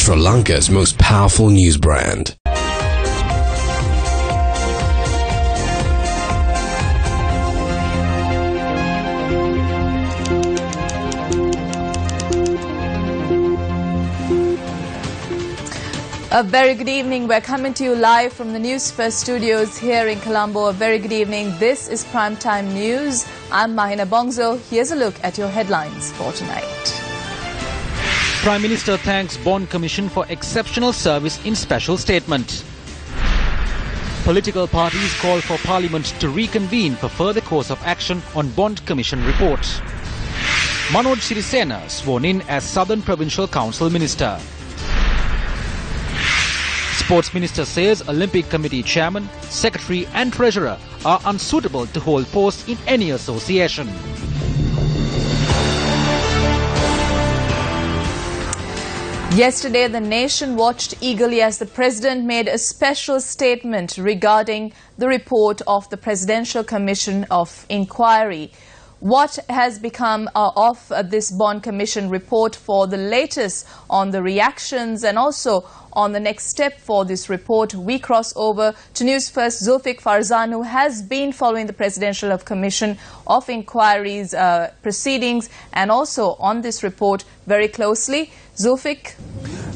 Sri Lanka's most powerful news brand. A very good evening. We're coming to you live from the Newsfirst studios here in Colombo. A very good evening. This is Primetime News. I'm Mahina Bongzo. Here's a look at your headlines for tonight. Prime Minister thanks Bond Commission for exceptional service in special statement. Political parties call for Parliament to reconvene for further course of action on Bond Commission report. Manoj Sirisena sworn in as Southern Provincial Council Minister. Sports Minister says Olympic Committee Chairman, Secretary and Treasurer are unsuitable to hold posts in any association. Yesterday, the nation watched eagerly as the President made a special statement regarding the report of the Presidential Commission of Inquiry. What has become of this Bond Commission report? For the latest on the reactions and also on the next step for this report, we cross over to Newsfirst Zulfiq Farzan, who has been following the Presidential Commission of Inquiry's proceedings and also on this report very closely. Zulfiq.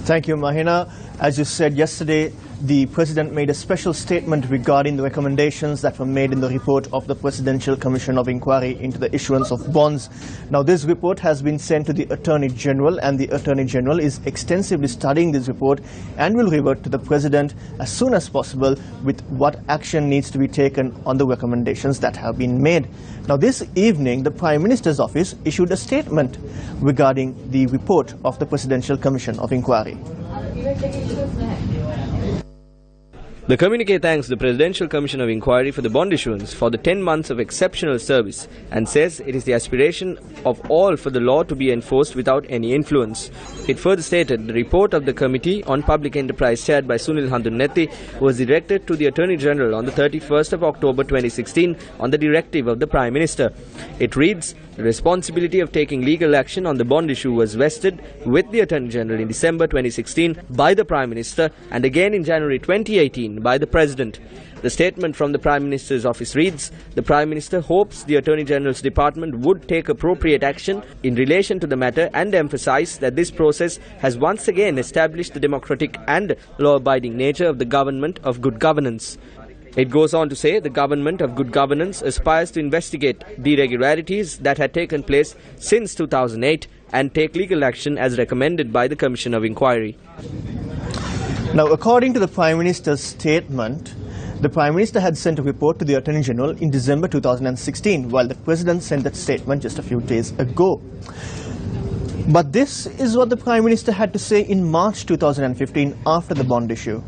Thank you, Mahina. As you said yesterday, the President made a special statement regarding the recommendations that were made in the report of the Presidential Commission of Inquiry into the issuance of bonds. Now, this report has been sent to the Attorney General, and the Attorney General is extensively studying this report and will revert to the President as soon as possible with what action needs to be taken on the recommendations that have been made. Now, this evening, the Prime Minister's office issued a statement regarding the report of the Presidential Commission of Inquiry. The communique thanks the Presidential Commission of Inquiry for the bond issuance for the 10 months of exceptional service and says it is the aspiration of all for the law to be enforced without any influence. It further stated the report of the Committee on Public Enterprise chaired by Sunil Handunethi was directed to the Attorney General on the 31st of October 2016 on the directive of the Prime Minister. It reads, the responsibility of taking legal action on the bond issue was vested with the Attorney General in December 2016 by the Prime Minister and again in January 2018 by the President. The statement from the Prime Minister's office reads, the Prime Minister hopes the Attorney General's department would take appropriate action in relation to the matter and emphasize that this process has once again established the democratic and law-abiding nature of the government of good governance. It goes on to say the government of good governance aspires to investigate the irregularities that had taken place since 2008 and take legal action as recommended by the Commission of Inquiry. Now, according to the Prime Minister's statement, the Prime Minister had sent a report to the Attorney General in December 2016, while the President sent that statement just a few days ago. But this is what the Prime Minister had to say in March 2015 after the bond issue.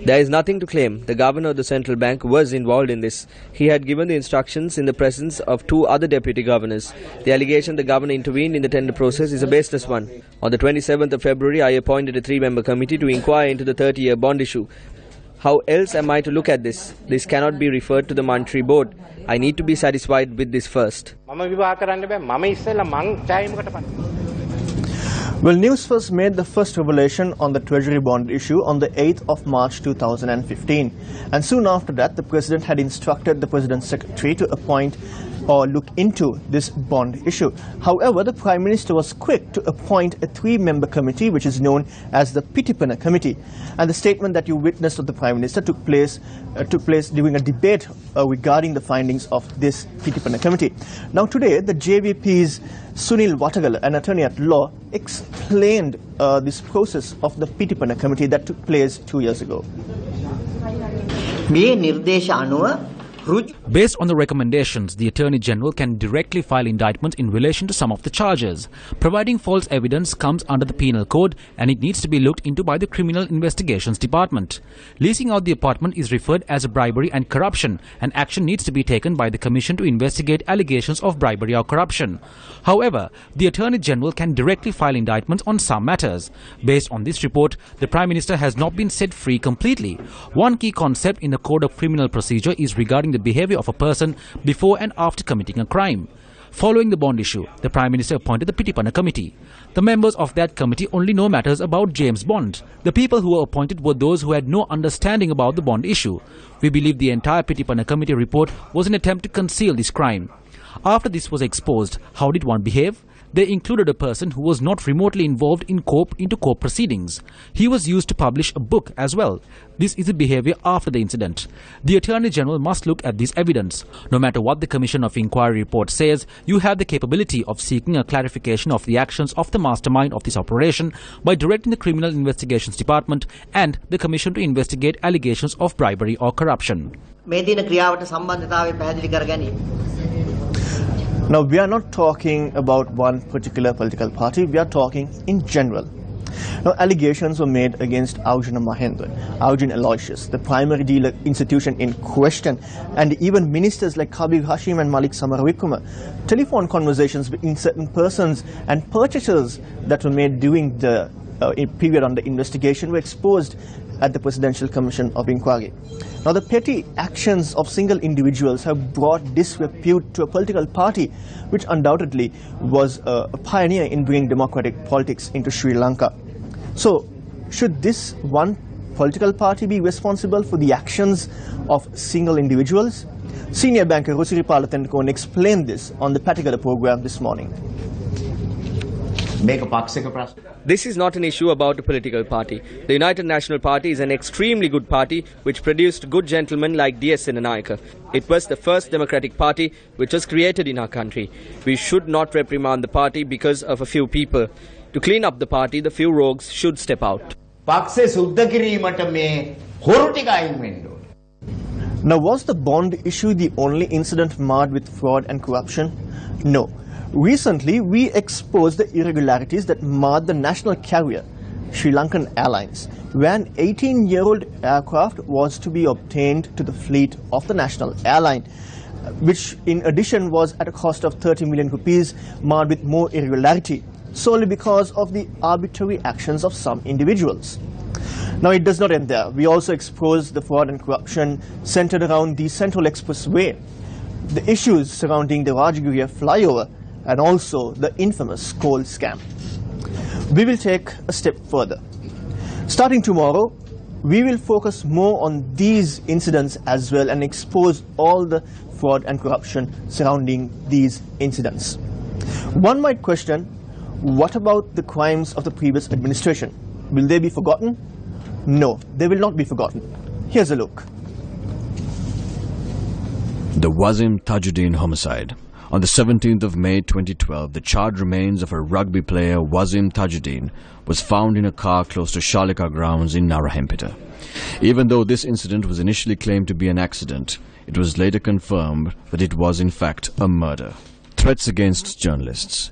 There is nothing to claim. The Governor of the Central Bank was involved in this. He had given the instructions in the presence of 2 other Deputy Governors. The allegation the Governor intervened in the tender process is a baseless one. On the 27th of February, I appointed a 3-member committee to inquire into the 30-year bond issue. How else am I to look at this? This cannot be referred to the Monetary Board. I need to be satisfied with this first. Well, Newsfirst made the first revelation on the Treasury bond issue on the 8th of March 2015. And soon after that, the President had instructed the President's Secretary to appoint or look into this bond issue. However, the Prime Minister was quick to appoint a 3-member committee, which is known as the Pitipana Committee. And the statement that you witnessed of the Prime Minister took place during a debate regarding the findings of this Pitipana Committee. Now today, the JVP's Sunil Watagala, an attorney at law, explained this process of the Pitipana Committee that took place 2 years ago. Based on the recommendations, the Attorney General can directly file indictment in relation to some of the charges. Providing false evidence comes under the Penal Code and it needs to be looked into by the Criminal Investigations Department. Leasing out the apartment is referred as a bribery and corruption, and action needs to be taken by the Commission to investigate allegations of bribery or corruption. However, the Attorney General can directly file indictments on some matters. Based on this report, the Prime Minister has not been set free completely. One key concept in the Code of Criminal Procedure is regarding the behavior of a person before and after committing a crime. Following the bond issue, the Prime Minister appointed the Pitipana Committee. The members of that committee only know matters about James Bond. The people who were appointed were those who had no understanding about the bond issue. We believe the entire Pitipana Committee report was an attempt to conceal this crime. After this was exposed, how did one behave? They included a person who was not remotely involved in court proceedings. He was used to publish a book as well. This is the behavior after the incident. The Attorney General must look at this evidence. No matter what the Commission of Inquiry report says, you have the capability of seeking a clarification of the actions of the mastermind of this operation by directing the Criminal Investigations Department and the Commission to investigate allegations of bribery or corruption. Now, we are not talking about one particular political party, we are talking in general. Now, allegations were made against Aujana Mahendra, Aujin Aloysius, the primary dealer institution in question, and even ministers like Kabir Hashim and Malik Samarawikrama. Telephone conversations between certain persons and purchasers that were made during the period under investigation were exposed at the Presidential Commission of Inquiry. Now, the petty actions of single individuals have brought disrepute to a political party which undoubtedly was a pioneer in bringing democratic politics into Sri Lanka. So, should this one political party be responsible for the actions of single individuals? Senior banker Rusiripala Tendakone explained this on the Patigala program this morning. This is not an issue about a political party. The United National Party is an extremely good party which produced good gentlemen like D.S. Senanayake. It was the first democratic party which was created in our country. We should not reprimand the party because of a few people. To clean up the party, the few rogues should step out. Now, was the bond issue the only incident marred with fraud and corruption? No. Recently, we exposed the irregularities that marred the national carrier, Sri Lankan Airlines, where an 18-year-old aircraft was to be obtained to the fleet of the national airline, which in addition was at a cost of 30 million rupees, marred with more irregularity, solely because of the arbitrary actions of some individuals. Now, it does not end there. We also exposed the fraud and corruption centered around the Central Expressway, the issues surrounding the Rajagiriya flyover, and also the infamous coal scam. We will take a step further. Starting tomorrow, we will focus more on these incidents as well and expose all the fraud and corruption surrounding these incidents. One might question, what about the crimes of the previous administration? Will they be forgotten? No, they will not be forgotten. Here's a look. The WASIM THAJUDEEN homicide. On the 17th of May 2012, the charred remains of a rugby player, WASIM THAJUDEEN, was found in a car close to Shalika grounds in Narahempita. Even though this incident was initially claimed to be an accident, it was later confirmed that it was in fact a murder. Threats against journalists.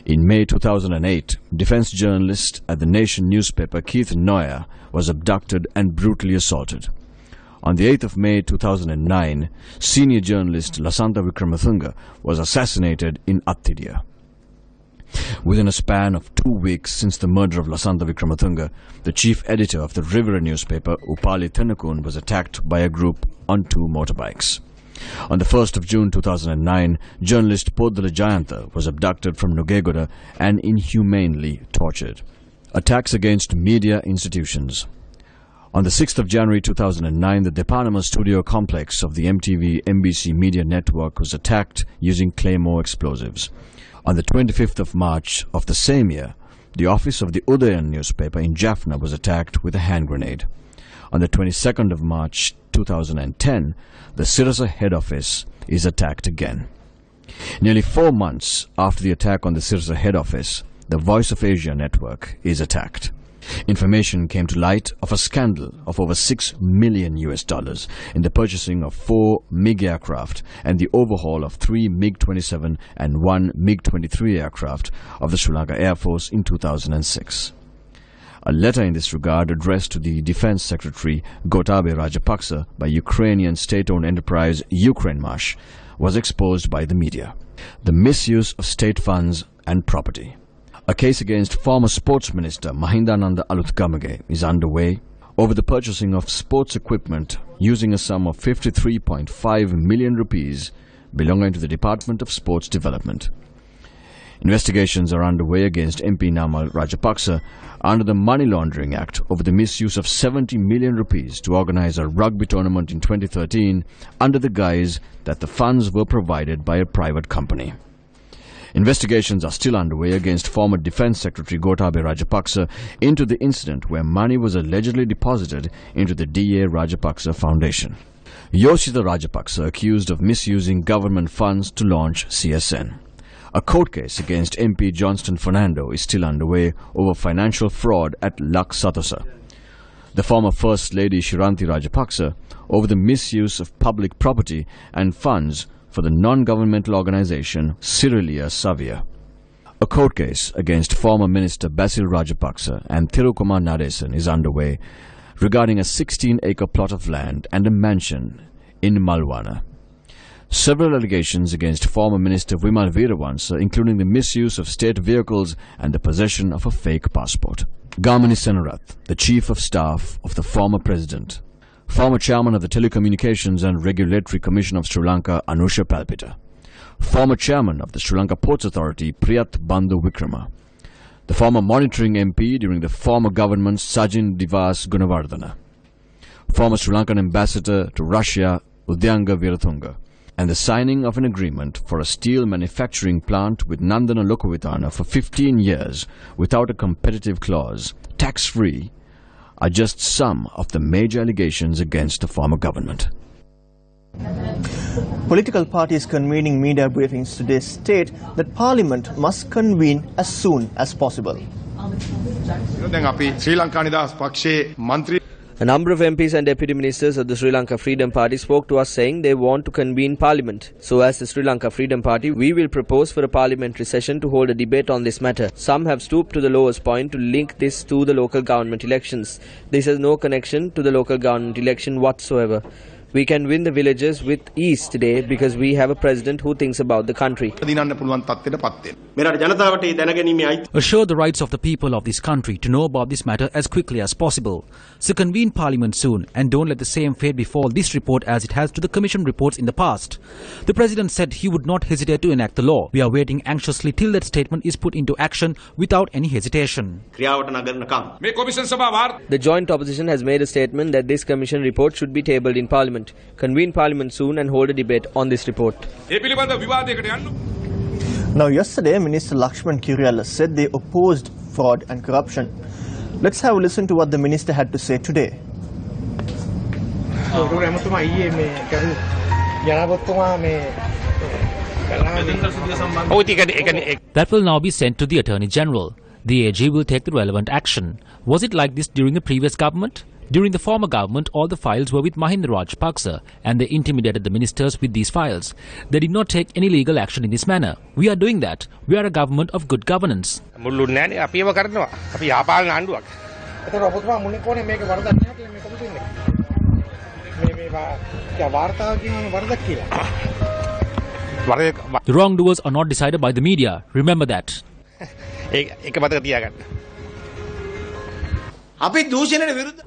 In May 2008, defense journalist at the Nation newspaper Keith NOYAHR was abducted and brutally assaulted. On the 8th of May 2009, senior journalist Lasantha Wickrematunge was assassinated in Athidiya. Within a span of 2 weeks since the murder of Lasantha Wickrematunge, the chief editor of the Rivera newspaper, Upali Thenakun, was attacked by a group on 2 motorbikes. On the 1st of June 2009, journalist Poddala Jayantha was abducted from Nugegoda and inhumanely tortured. Attacks against media institutions. On the 6th of January 2009, the Depanama studio complex of the MTV-MBC media network was attacked using Claymore explosives. On the 25th of March of the same year, the office of the Udayan newspaper in Jaffna was attacked with a hand grenade. On the 22nd of March 2010, the Sirasa head office is attacked again. Nearly 4 months after the attack on the Sirasa head office, the Voice of Asia network is attacked. Information came to light of a scandal of over $6 million in the purchasing of 4 MiG aircraft and the overhaul of 3 MiG-27 and 1 MiG-23 aircraft of the Sri Lanka Air Force in 2006. A letter in this regard addressed to the Defense Secretary Gotabaya Rajapaksa by Ukrainian state-owned enterprise Ukrainmash was exposed by the media. The misuse of state funds and property. A case against former Sports Minister Mahindananda Alutgamage is underway over the purchasing of sports equipment using a sum of 53.5 million rupees belonging to the Department of Sports Development. Investigations are underway against MP Namal Rajapaksa under the Money Laundering Act over the misuse of 70 million rupees to organize a rugby tournament in 2013 under the guise that the funds were provided by a private company. Investigations are still underway against former Defence Secretary Gotabaya Rajapaksa into the incident where money was allegedly deposited into the D.A. Rajapaksa Foundation. Yoshida Rajapaksa accused of misusing government funds to launch CSN. A court case against MP Johnston Fernando is still underway over financial fraud at Lak Satosa. The former First Lady Shiranti Rajapaksa over the misuse of public property and funds for the non-governmental organization Cyrilia Savia. A court case against former Minister Basil Rajapaksa and Thirukumar Nadesan is underway regarding a 16-acre plot of land and a mansion in Malwana. Several allegations against former Minister Vimal Veeravansa, including the misuse of state vehicles and the possession of a fake passport. Gamini Senarath, the Chief of Staff of the former President. Former Chairman of the Telecommunications and Regulatory Commission of Sri Lanka, Anusha Palpita. Former Chairman of the Sri Lanka Ports Authority, Priyat Bandhu Wikrama. The former monitoring MP during the former government, Sajin Divas Gunawardena. Former Sri Lankan Ambassador to Russia, Udyanga Virathunga. And the signing of an agreement for a steel manufacturing plant with Nandana Lokavithana for 15 years without a competitive clause, tax-free, are just some of the major allegations against the former government. Political parties convening media briefings today state that Parliament must convene as soon as possible. A number of MPs and Deputy Ministers of the Sri Lanka Freedom Party spoke to us saying they want to convene Parliament. So as the Sri Lanka Freedom Party, we will propose for a parliamentary session to hold a debate on this matter. Some have stooped to the lowest point to link this to the local government elections. This has no connection to the local government election whatsoever. We can win the villages with ease today because we have a president who thinks about the country. Assure the rights of the people of this country to know about this matter as quickly as possible. So convene Parliament soon and don't let the same fate befall this report as it has to the Commission reports in the past. The President said he would not hesitate to enact the law. We are waiting anxiously till that statement is put into action without any hesitation. The joint opposition has made a statement that this Commission report should be tabled in Parliament. Convene Parliament soon and hold a debate on this report. Now yesterday, Minister Lakshman Kiriyalla said they opposed fraud and corruption. Let's have a listen to what the minister had to say today. That will now be sent to the Attorney General. The AG will take the relevant action. Was it like this during the previous government? During the former government, all the files were with Mahinda Rajapaksa and they intimidated the ministers with these files. They did not take any legal action in this manner. We are doing that. We are a government of good governance. The wrongdoers are not decided by the media. Remember that.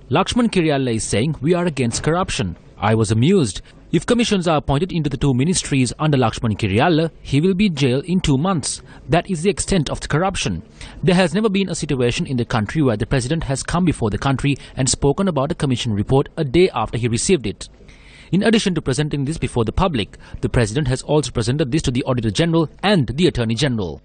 Lakshman Kiriyalla is saying we are against corruption. I was amused. If commissions are appointed into the two ministries under Lakshman Kiriyalla, he will be jailed in 2 months. That is the extent of the corruption. There has never been a situation in the country where the President has come before the country and spoken about a commission report a day after he received it. In addition to presenting this before the public, the President has also presented this to the Auditor General and the Attorney General.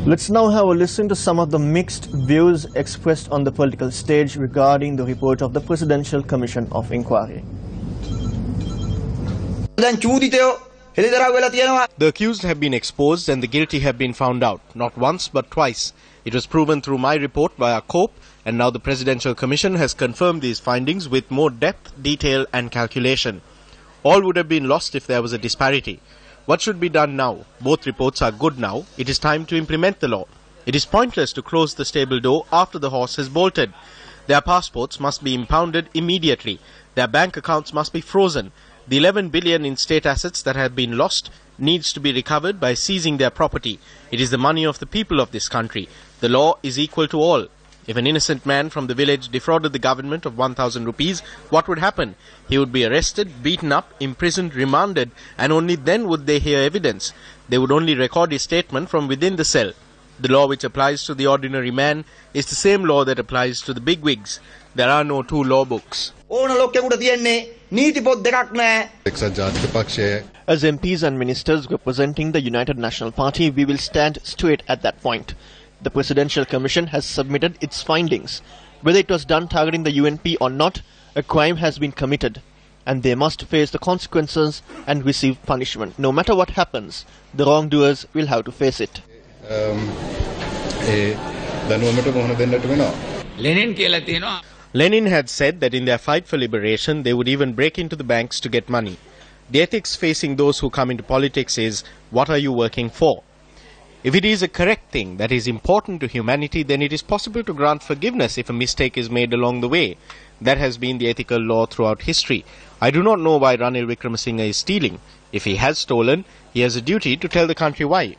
Let's now have a listen to some of the mixed views expressed on the political stage regarding the report of the Presidential Commission of Inquiry. The accused have been exposed and the guilty have been found out, not once but twice. It was proven through my report via COPE, and now the Presidential Commission has confirmed these findings with more depth, detail and calculation. All would have been lost if there was a disparity. What should be done now? Both reports are good now. It is time to implement the law. It is pointless to close the stable door after the horse has bolted. Their passports must be impounded immediately. Their bank accounts must be frozen. The 11 billion in state assets that have been lost needs to be recovered by seizing their property. It is the money of the people of this country. The law is equal to all. If an innocent man from the village defrauded the government of 1,000 rupees, what would happen? He would be arrested, beaten up, imprisoned, remanded, and only then would they hear evidence. They would only record his statement from within the cell. The law which applies to the ordinary man is the same law that applies to the bigwigs. There are no two law books. As MPs and ministers representing the United National Party, we will stand straight at that point. The Presidential Commission has submitted its findings. Whether it was done targeting the UNP or not, a crime has been committed, and they must face the consequences and receive punishment. No matter what happens, the wrongdoers will have to face it. Lenin had said that in their fight for liberation, they would even break into the banks to get money. The ethics facing those who come into politics is, what are you working for? If it is a correct thing that is important to humanity, then it is possible to grant forgiveness if a mistake is made along the way. That has been the ethical law throughout history. I do not know why Ranil Wickremesinghe is stealing. If he has stolen, he has a duty to tell the country why.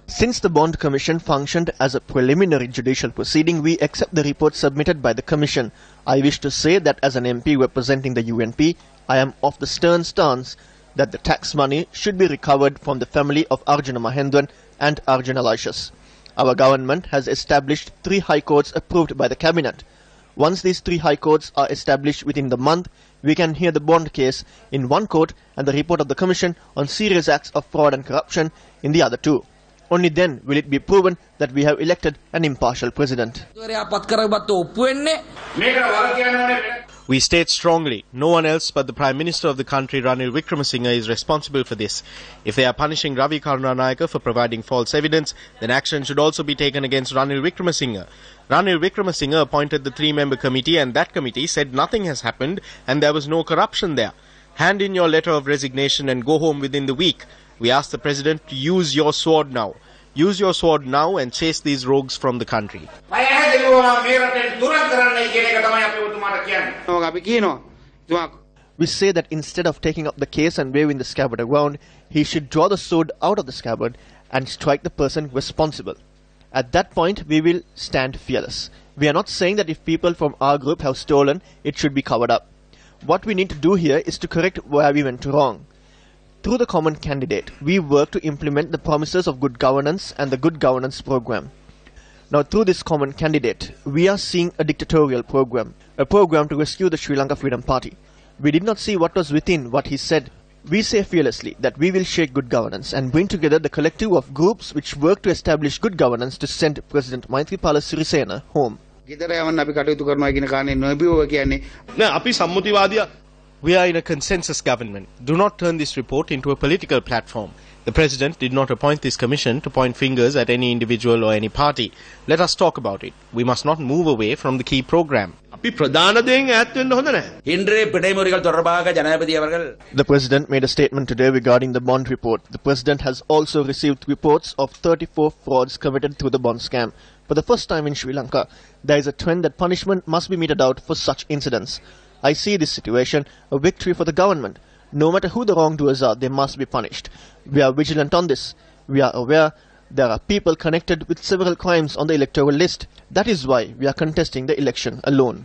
Since the Bond Commission functioned as a preliminary judicial proceeding, we accept the report submitted by the Commission. I wish to say that as an MP representing the UNP, I am of the stern stance that the tax money should be recovered from the family of Arjuna Mahendran and Arjuna Aloysius. Our government has established 3 high courts approved by the Cabinet. Once these 3 high courts are established within the month, we can hear the Bond case in one court and the report of the Commission on serious acts of fraud and corruption in the other 2. Only then will it be proven that we have elected an impartial president. We state strongly, no one else but the Prime Minister of the country, Ranil Wickremesinghe, is responsible for this. If they are punishing Ravi Karunanayake for providing false evidence, then action should also be taken against Ranil Wickremesinghe. Ranil Wickremesinghe appointed the 3-member committee, and that committee said nothing has happened and there was no corruption there. Hand in your letter of resignation and go home within the week. We ask the President to use your sword now. Use your sword now and chase these rogues from the country. We say that instead of taking up the case and waving the scabbard around, he should draw the sword out of the scabbard and strike the person responsible. At that point, we will stand fearless. We are not saying that if people from our group have stolen, it should be covered up. What we need to do here is to correct where we went wrong. Through the common candidate, we work to implement the promises of good governance and the good governance program. Now, through this common candidate, we are seeing a dictatorial program, a program to rescue the Sri Lanka Freedom Party. We did not see what was within what he said. We say fearlessly that we will shake good governance and bring together the collective of groups which work to establish good governance to send President Maithripala Sirisena home. We are in a consensus government. Do not turn this report into a political platform. The President did not appoint this commission to point fingers at any individual or any party. Let us talk about it. We must not move away from the key program. The President made a statement today regarding the bond report. The President has also received reports of 34 frauds committed through the bond scam. For the first time in Sri Lanka, there is a trend that punishment must be meted out for such incidents. I see this situation a victory for the government. No matter who the wrongdoers are, they must be punished. We are vigilant on this. We are aware there are people connected with several crimes on the electoral list. That is why we are contesting the election alone.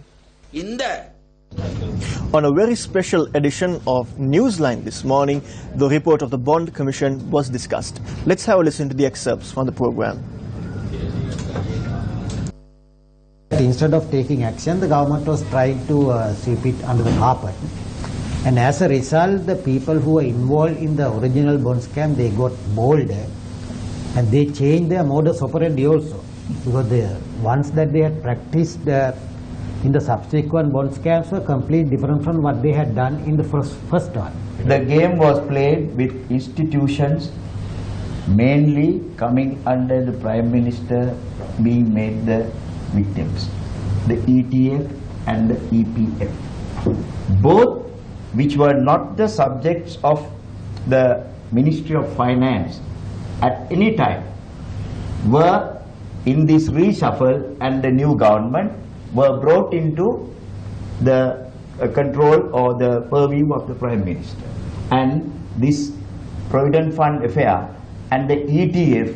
On a very special edition of Newsline this morning, the report of the Bond Commission was discussed. Let's have a listen to the excerpts from the program. Instead of taking action, the government was trying to sweep it under the carpet. And as a result, the people who were involved in the original bond scam, they got bolder and they changed their modus operandi also. Because the ones that they had practiced in the subsequent bond scams were completely different from what they had done in the first one. The game was played with institutions mainly coming under the Prime Minister being made the victims, the ETF and the EPF, both which were not the subjects of the Ministry of Finance at any time, were in this reshuffle, and the new government were brought into the control or the purview of the Prime Minister. And this Provident Fund affair and the ETF,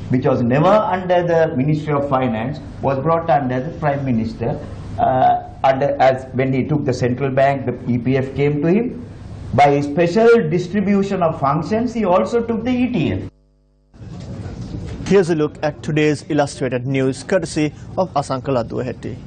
which was never under the Ministry of Finance, was brought under the Prime Minister. As when he took the central bank, the EPF came to him. By special distribution of functions, he also took the ETF. Here's a look at today's illustrated news, courtesy of Asankala Duehetti.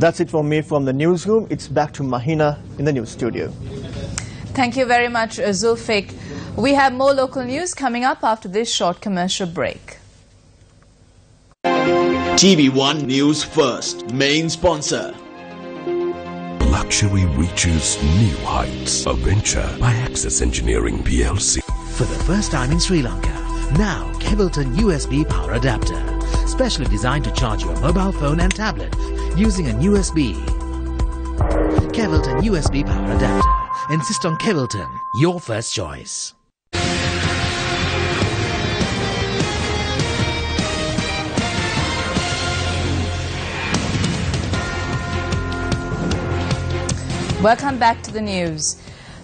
That's it for me from the newsroom. It's back to Mahina in the news studio. Thank you very much, Zulfik. We have more local news coming up after this short commercial break. TV1 News First, main sponsor. Luxury reaches new heights. A venture by Access Engineering PLC. For the first time in Sri Lanka, now Kevilton USB power adapter. Specially designed to charge your mobile phone and tablet using an USB. Kevilton USB power adapter. Insist on Kevilton, your first choice. Welcome back to the news.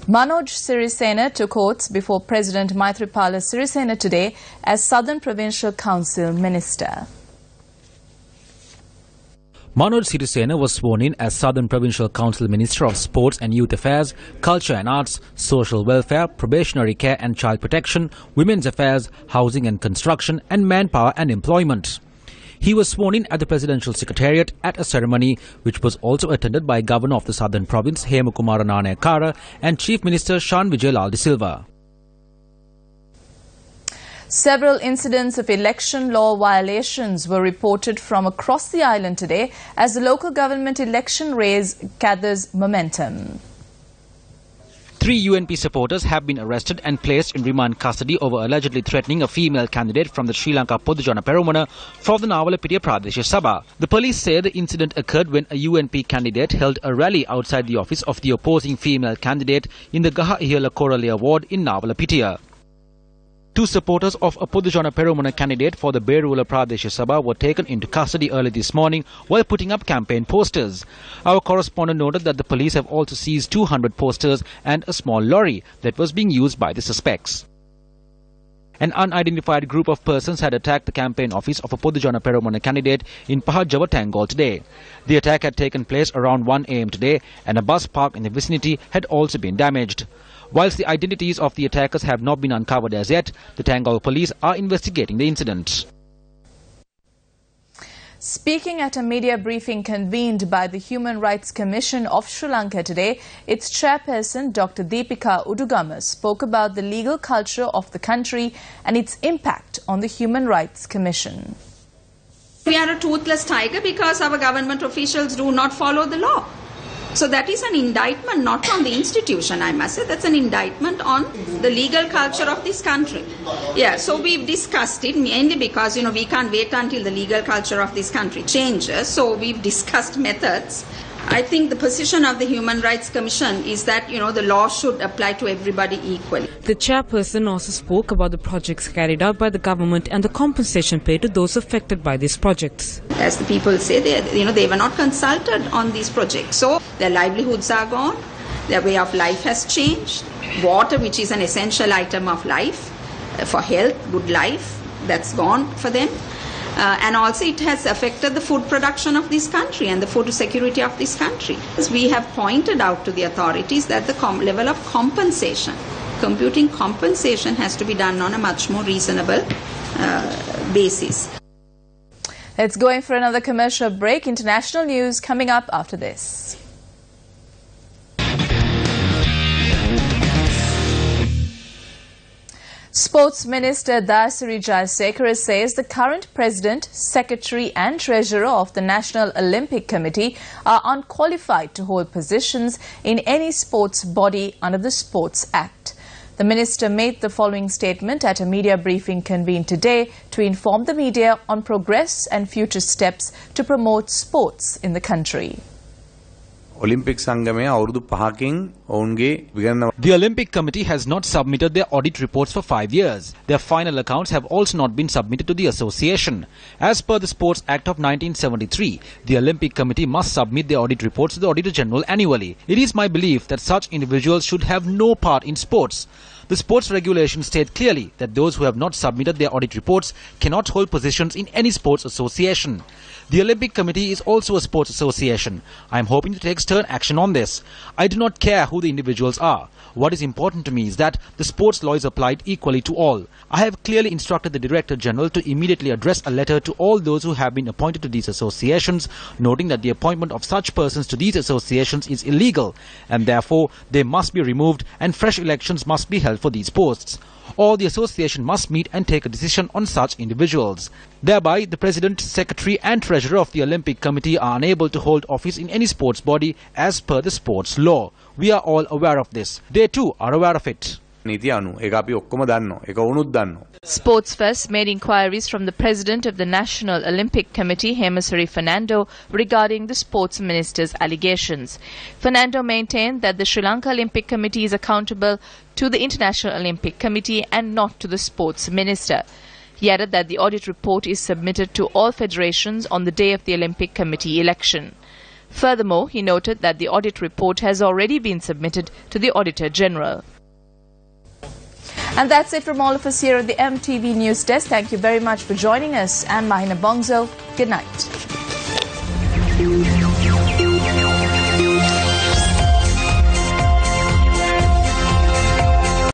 Manoj Sirisena took oath before President Maithripala Sirisena today as Southern Provincial Council Minister. Manoj Sirisena was sworn in as Southern Provincial Council Minister of Sports and Youth Affairs, Culture and Arts, Social Welfare, Probationary Care and Child Protection, Women's Affairs, Housing and Construction, and Manpower and Employment. He was sworn in at the Presidential Secretariat at a ceremony which was also attended by Governor of the Southern Province Hemukumara Nanayakara and Chief Minister Shan Vijayalal de Silva. Several incidents of election law violations were reported from across the island today as the local government election race gathers momentum. 3 UNP supporters have been arrested and placed in remand custody over allegedly threatening a female candidate from the Sri Lanka Podujana Peramuna for the Nawalapitiya Pradesh Sabha. The police say the incident occurred when a UNP candidate held a rally outside the office of the opposing female candidate in the Gaha Ihala Koralaya ward in Nawalapitiya. 2 supporters of a Podujana Peramuna candidate for the Berula Pradesh Sabha were taken into custody early this morning while putting up campaign posters. Our correspondent noted that the police have also seized 200 posters and a small lorry that was being used by the suspects. An unidentified group of persons had attacked the campaign office of a Podujana Peramuna candidate in Pahajava Tangol today. The attack had taken place around 1 a.m. today and a bus park in the vicinity had also been damaged. Whilst the identities of the attackers have not been uncovered as yet, the Tangol police are investigating the incident. Speaking at a media briefing convened by the Human Rights Commission of Sri Lanka today, its chairperson Dr. Deepika Udugama spoke about the legal culture of the country and its impact on the Human Rights Commission. We are a toothless tiger because our government officials do not follow the law. So that is an indictment not on the institution, I must say. That's an indictment on the legal culture of this country. Yeah, so we've discussed it mainly because, we can't wait until the legal culture of this country changes. So we've discussed methods. I think the position of the Human Rights Commission is that, the law should apply to everybody equally. The chairperson also spoke about the projects carried out by the government and the compensation paid to those affected by these projects. As the people say, they were not consulted on these projects. So their livelihoods are gone, their way of life has changed. Water, which is an essential item of life, for health, good life, that's gone for them. And also it has affected the food production of this country and the food security of this country. We have pointed out to the authorities that the level of compensation, computing compensation, has to be done on a much more reasonable basis. Let's go in for another commercial break. International news coming up after this. Sports Minister Dayasiri Jayasekara says the current President, Secretary and Treasurer of the National Olympic Committee are unqualified to hold positions in any sports body under the Sports Act. The minister made the following statement at a media briefing convened today to inform the media on progress and future steps to promote sports in the country. Olympic සංගමය අවුරුදු 5කින් ඔවුන්ගේ විගණන. The Olympic Committee has not submitted their audit reports for 5 years. Their final accounts have also not been submitted to the association. As per the Sports Act of 1973, the Olympic Committee must submit their audit reports to the Auditor General annually. It is my belief that such individuals should have no part in sports. The sports regulations state clearly that those who have not submitted their audit reports cannot hold positions in any sports association. The Olympic Committee is also a sports association. I am hoping to take stern action on this. I do not care who the individuals are. What is important to me is that the sports law is applied equally to all. I have clearly instructed the Director General to immediately address a letter to all those who have been appointed to these associations, noting that the appointment of such persons to these associations is illegal, and therefore they must be removed and fresh elections must be held for these posts. Or the association must meet and take a decision on such individuals. Thereby, the President, Secretary and Treasurer of the Olympic Committee are unable to hold office in any sports body as per the sports law. We are all aware of this. They too are aware of it. Sportsfest made inquiries from the President of the National Olympic Committee, HOMICIDE Fernando, regarding the sports minister's allegations. Fernando maintained that the Sri Lanka Olympic Committee is accountable to the International Olympic Committee and not to the sports minister. He added that the audit report is submitted to all federations on the day of the Olympic Committee election. Furthermore, he noted that the audit report has already been submitted to the Auditor General. And that's it from all of us here at the MTV News Desk. Thank you very much for joining us. I'm Mahina Bongzo. Good night.